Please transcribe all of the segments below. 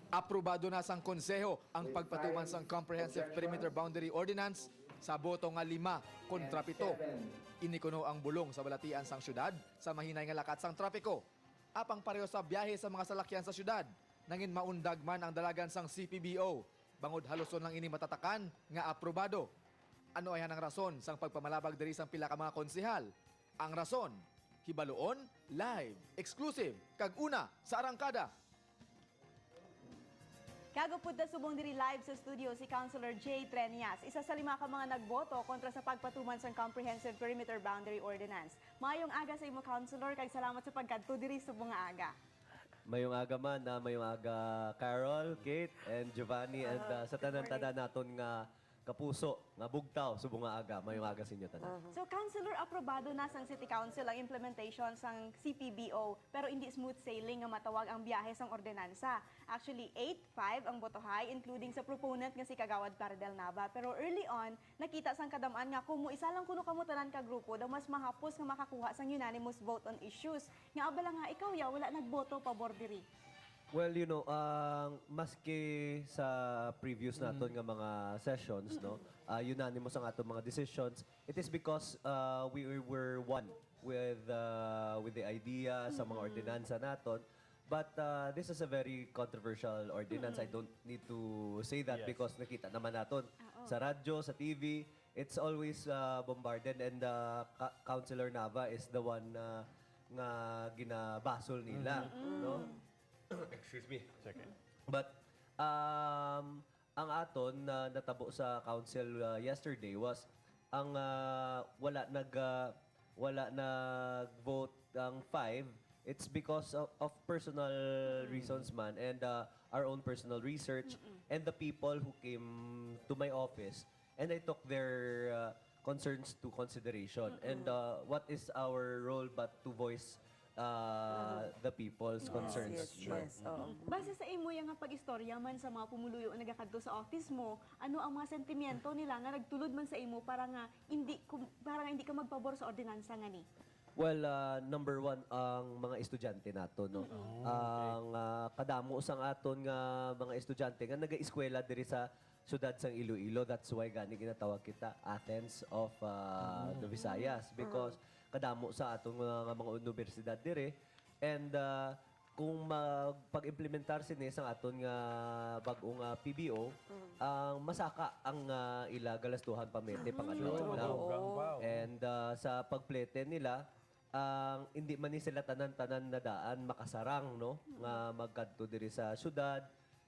Aprobado na sang konseho ang pagpatuman sang Comprehensive Perimeter Boundary Ordinance sa boto nga 5 kontra 7. Inikuno ang bulong sa balatian sang syudad sa mahinay nga lakat sang trapiko. Apang pareho sa biyahe sa mga salakyan sa syudad, nangin maundag man ang dalagan sang CPBO. Bangod haluson lang ini matatakan nga aprobado. Ano ay hanang rason sang pagpamalabag diri sang pila ka mga konsehal? Ang rason, hibaloon, live, exclusive, kag una sa arangkada. Kagupod na subong diri live sa studio si Councilor Jay Trenias, isa sa 5 ka mga nagboto kontra sa pagpatuman sa Comprehensive Perimeter Boundary Ordinance. Mayong aga sa imo, Councilor, kag salamat sa pagkadto diri subong nga aga. Mayong aga man, mayong aga Carol, Kate, and Giovanni, and sa tanan-tanan naton nga kapuso, nga bugtaw, subong nga aga. Mayong aga sa inyo tanan. So, Councilor, aprobado na sang City Council ang implementation sang CPBO, pero hindi smooth sailing nga matawag ang biyahe sang ordinansa. Actually, 8-5 ang botohay, including sa proponent nga si Kagawad Cardel Nava. Pero early on, nakita sang kadamaan nga kung isa lang kuno kamutanan ka grupo, daw mas mahapos nga makakuha sang unanimous vote on issues. Nga abala nga ikaw ya, wala nagboto pabor diri. Well, you know, maski sa previous naton nga mga sessions, no, unanimous ang atong mga decisions, it is because we were one with the idea sa mga ordinansa naton. But this is a very controversial ordinance. I don't need to say that because nakita naman naton sa radyo, sa TV, it's always bombarded, and Councilor Nava is the one nga ginabasol nila, no? Excuse me. Second. But ang aton na natabo sa council yesterday was ang wala nag-vote ang 5. It's because of personal reasons man, and our own personal research, and the people who came to my office, and I took their concerns to consideration. And what is our role but to voice the people's concerns. Yes. Base sa imo yang nga pag-istorya man sa mga pumuluyo nga nagakadto sa office mo, ano ang mga sentimiento nila nga nagtulod man sa imo para nga hindi ka magpabor sa ordinansa nga ni? Well, number one, ang mga estudyante nato, no? Ang kadamo sang aton nga mga estudyante nga naga-eskwela diri sa siyudad sang Iloilo. That's why gani ginatawag kita Athens of the Visayas, because kadamo sa atong mga universidad dire, and kung pag-implementar sini sang aton nga bag-ong PBO, ang masaka ang ila galastuhan pamete pang-adlaw. And sa pagplete nila, ang hindi man ni sila tanan-tanan na daan makasarang, no, nga magkadto diri sa syudad.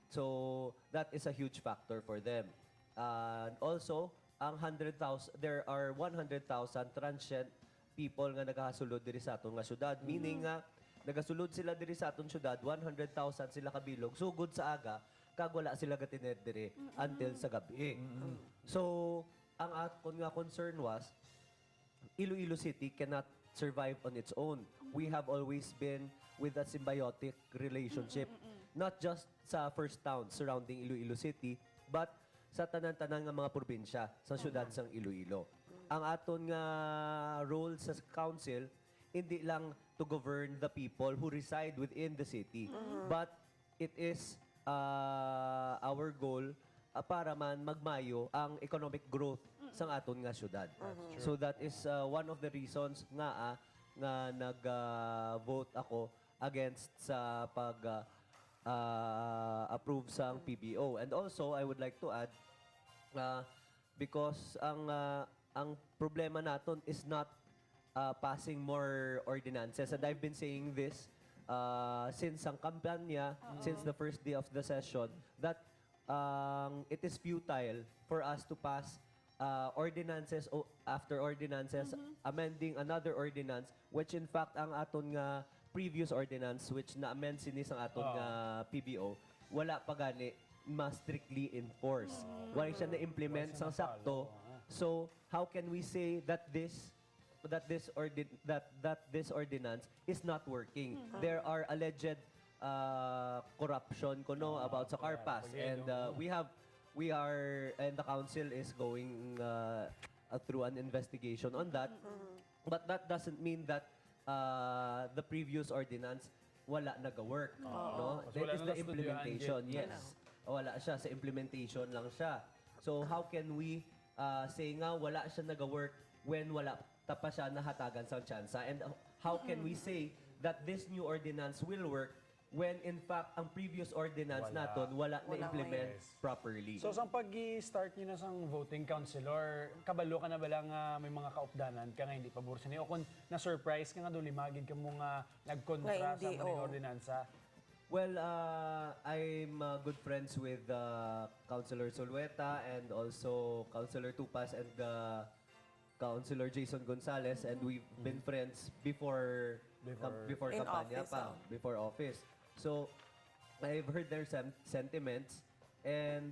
So that is a huge factor for them. And also, ang 100,000, there are 100,000 transient people nga nagasulod diri sa aton nga syudad. Meaning nga nagasulod sila diri sa aton syudad, 100,000 sila kabilog. Sugod sa aga, kag wala sila gatined diri until sa gabi. So, ang aton nga concern was Iloilo City cannot survive on its own. We have always been with a symbiotic relationship, not just sa first town surrounding Iloilo City, but sa tanan-tanan nga mga probinsya sa syudad sang Iloilo. Ang aton nga role sa council, hindi lang to govern the people who reside within the city, but it is our goal para man magmayo ang economic growth sang aton nga syudad. So that is one of the reasons nga nag-vote ako against sa pag approve sang PBO. And also, I would like to add, because ang problema naton is not passing more ordinances. And I've been saying this since ang kampanya, since the first day of the session, that it is futile for us to pass ordinances after ordinances, amending another ordinance, which in fact ang aton nga previous ordinance, which na-amend sinis ang aton nga PBO, wala pa gani ma-strictly enforce. Wala siya na-implement sang sakto. So, how can we say that this ordinance is not working? There are alleged corruption about sa Carpas, and and the council is going through an investigation on that. But that doesn't mean that the previous ordinance wala nag-work. No? So, wala That is na the nastudyuhan, implementation. Gid. Yes. Wala siya. Sa implementation lang siya. So how can we say nga wala siya nag-work when wala pa siya nahatagan sa tsansa? And how can we say that this new ordinance will work when in fact ang previous ordinance Wala. naton wala na-implement Yes. properly? So, sa pag-i-start nyo na sang voting councilor, kabalo ka na ba lang nga may mga kaupdanan ka nga hindi pabor sa niyo? O kung na-surprise ka nga doon, limagid ka mo nga nagkontra Nga sa hindi, mga oo. ordinansa? Well, I'm good friends with Councilor Solueta and also Councilor Tupas and Councilor Jason Gonzalez, and we've been friends before before In kampanya office, pa, oh. before office. So I've heard their sentiments, and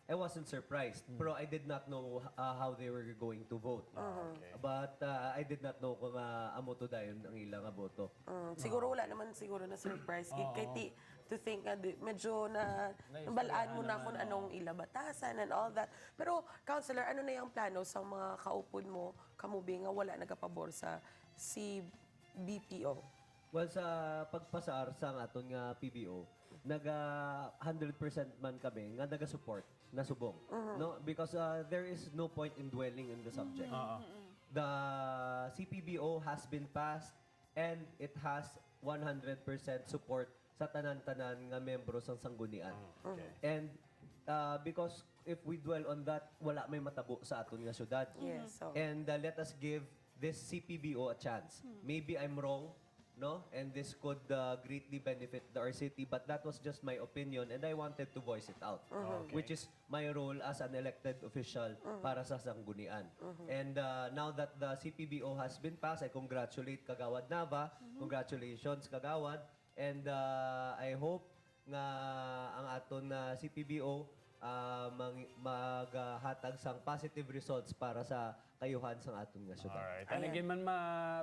I wasn't surprised. Pero I did not know how they were going to vote. Okay. But I did not know kung amo to dayon ang ilang boto. Siguro wala naman siguro na surprise. Kay ti, to think nga, medyo na nabalaan mo na kung anong ilabatasan and all that. Pero, Counselor, ano na yung plano sa mga kaupod mo, kamubi nga wala nagapabor sa CBPO? Well, sa pagpasar sa aton nga PBO, naga 100% man kami nga naga-support na subong. No, because there is no point in dwelling in the subject. The CPBO has been passed and it has 100% support sa tanan-tanan nga membro sang sanggunian. Okay. And because if we dwell on that, wala may matabo sa aton nga syudad. Yes, so. And let us give this CPBO a chance. Maybe I'm wrong, no? And this could greatly benefit our city, but that was just my opinion and I wanted to voice it out. Okay. Which is my role as an elected official para sa sanggunian. And now that the CPBO has been passed, I congratulate Kagawad Nava. Congratulations, Kagawad. And I hope nga ang aton na CPBO maghatag sang positive results para sa kayuhan sang aton nga syudad. Alright. Tanigin man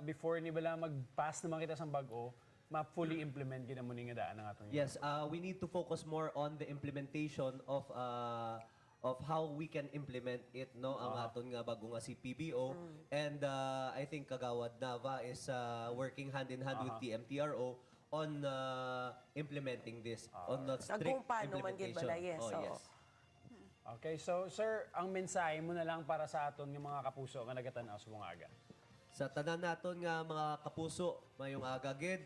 before ni bala mag-pass naman kita sa bago, ma-fully implement gina mo ni nga daan ang atong Yes, we need to focus more on the implementation of how we can implement it, no, ang aton nga bago nga CPBO. And I think Kagawad Nava is working hand in hand with the MTRO on implementing this, on the strict Kung paano man gid implementation. bala, yes, Oh, oo. yes. Okay, so sir, ang mensahe mo na lang para sa aton ng mga kapuso nga nagatanaw sa mga aga. Sa tanan naton nga mga kapuso, mayong agagid,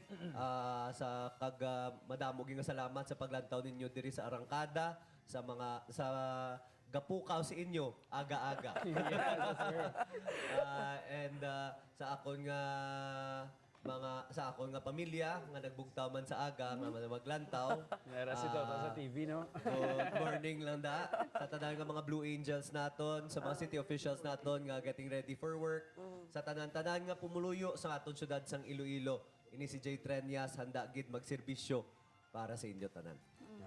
sa madamo nga salamat sa paglantaw ninyo diri sa Arangkada, sa gapukaw sa inyo aga-aga. And sa akon nga sa akon nga pamilya nga nagbugtaw man sa aga nga maglantaw. Nara si Toto sa TV, no? Good morning lang da. Sa tanan nga mga Blue Angels naton, sa mga city officials naton nga getting ready for work. Sa tanan-tanan nga pumuluyo sa aton syudad sang Iloilo. Ini si Jay Trenyas handa gid magserbisyo para sa inyo tanan.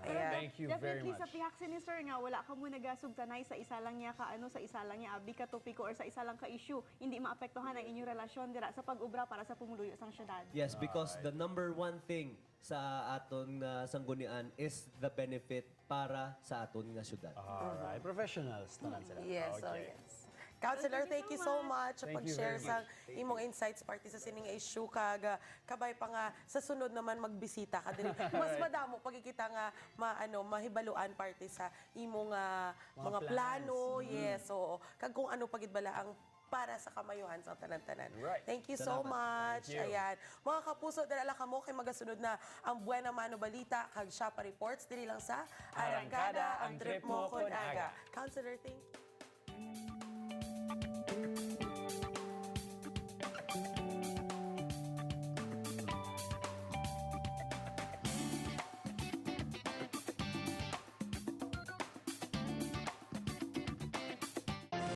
Ayan. Thank you very Definitely much. sa pihak sinister nga wala ka mo nagasugtanay sa isa lang niya sa isa lang niya abi ka topiko or sa isa lang ka issue, hindi maapektuhan ang inyong relasyon dira sa pag-ubra para sa pumuluyo sang syudad. Yes, because the number one thing sa aton sanggunian is the benefit para sa aton nga syudad. Alright, professionals tanan sila. Yes, oh Okay. yes. Counselor, thank you so much sa Thank you pag-share very sa imong insights party sa sining issue kag kabay pa nga sa sunod naman magbisita ka diri. Mas madamo pagkikita nga mahibaluan party sa imong mga plano, yes, oo. Kag kung ano pagid bala ang para sa kamayuhan sa tanan-tanan. Right. Thank you so much. Thank you. Ayan. Mga kapuso, dalala ka mo kay magasunod na ang Buena Mano Balita kag Shapa Reports diri lang sa Arangkada, ang trip mo kon aga. Counselor, thank you.